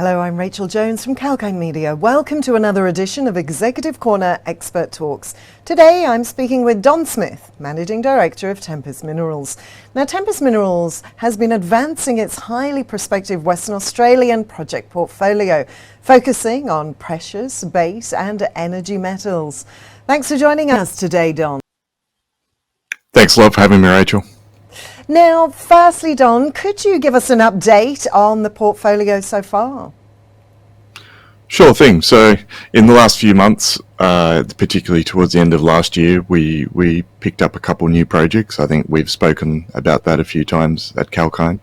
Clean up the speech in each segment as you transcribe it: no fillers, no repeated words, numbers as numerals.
Hello, I'm Rachel Jones from Calcine Media. Welcome to another edition of Executive Corner Expert Talks. Today I'm speaking with Don Smith, Managing Director of Tempest Minerals. Now, Tempest Minerals has been advancing its highly prospective Western Australian project portfolio, focusing on precious, base and energy metals. Thanks for joining us today, Don. Thanks a lot for having me, Rachel. Now, firstly, Don, could you give us an update on the portfolio so far? Sure thing. So in the last few months, particularly towards the end of last year, we picked up a couple new projects. I think we've spoken about that a few times at Calcine.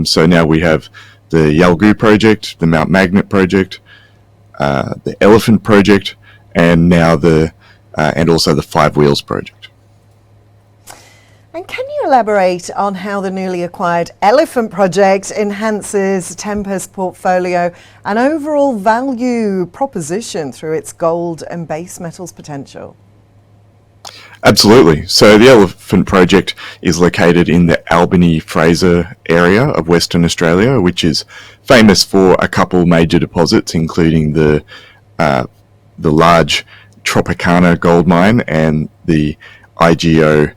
So now we have the Yalgoo project, the Mount Magnet project, the Elephant project, and now and also the Five Wheels project. And can you elaborate on how the newly acquired Elephant project enhances Tempest portfolio and overall value proposition through its gold and base metals potential? Absolutely. So the Elephant project is located in the Albany-Fraser area of Western Australia, which is famous for a couple major deposits, including the large Tropicana gold mine and the IGO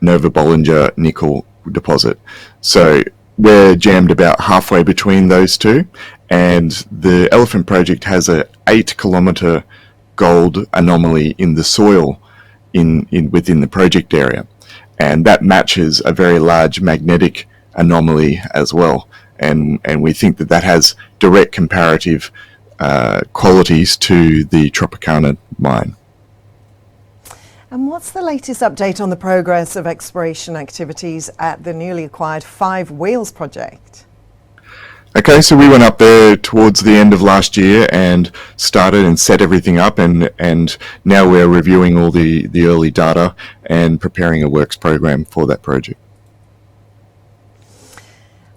Nova Bollinger nickel deposit. So we're jammed about halfway between those two, and the Elephant project has a 8-kilometre gold anomaly in the soil within the project area, and that matches a very large magnetic anomaly as well, and we think that has direct comparative qualities to the Tropicana mine. And what's the latest update on the progress of exploration activities at the newly acquired Five Wheels project? Okay, so we went up there towards the end of last year and started and set everything up, and now we're reviewing all the early data and preparing a works program for that project.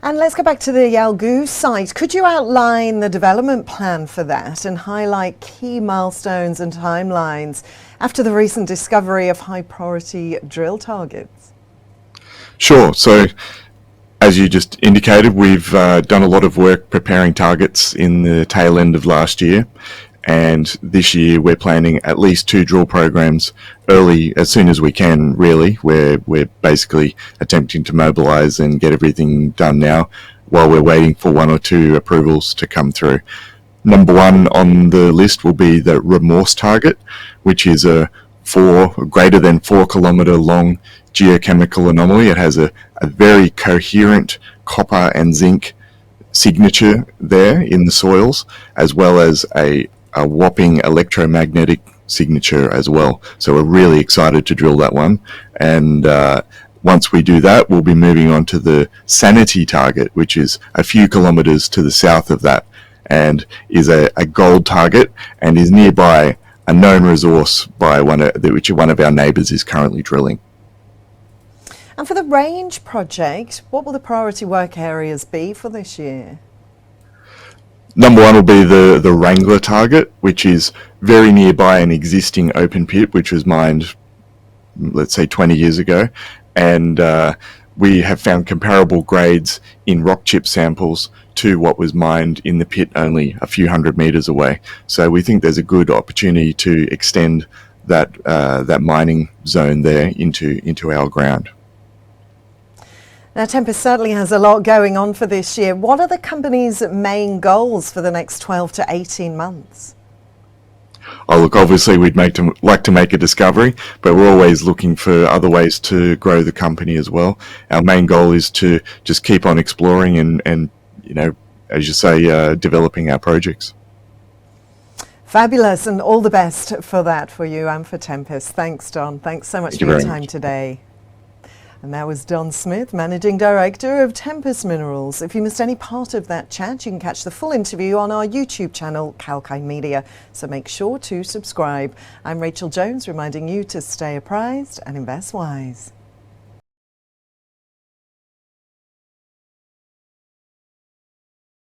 And let's go back to the Yalgoo site. Could you outline the development plan for that and highlight key milestones and timelines after the recent discovery of high priority drill targets? Sure. So as you just indicated, we've done a lot of work preparing targets in the tail end of last year, and this year we're planning at least 2 drill programs early, as soon as we can, really. We're basically attempting to mobilize and get everything done now while we're waiting for 1 or 2 approvals to come through. Number 1 on the list will be the Remorse target, which is a greater than 4 kilometre long geochemical anomaly. It has a very coherent copper and zinc signature there in the soils, as well as a whopping electromagnetic signature as well. So we're really excited to drill that one. And once we do that, we'll be moving on to the Sanity target, which is a few kilometres to the south of that, and is a gold target and is nearby a known resource by which one of our neighbours is currently drilling. And for the Range project, what will the priority work areas be for this year? Number 1 will be the Wrangler target, which is very nearby an existing open pit, which was mined, let's say, 20 years ago. And we have found comparable grades in rock chip samples to what was mined in the pit only a few hundred metres away. So we think there's a good opportunity to extend that mining zone there into our ground. Now, Tempest certainly has a lot going on for this year. What are the company's main goals for the next 12 to 18 months? Oh, look, obviously we'd like to make a discovery, but we're always looking for other ways to grow the company as well. Our main goal is to just keep on exploring and as you say, developing our projects. Fabulous, and all the best for that for you and for Tempest. Thanks, Don. Thanks so much for your time today. And that was Don Smith, Managing Director of Tempest Minerals. If you missed any part of that chat, you can catch the full interview on our YouTube channel, Calcine Media. So make sure to subscribe. I'm Rachel Jones, reminding you to stay apprised and invest wise.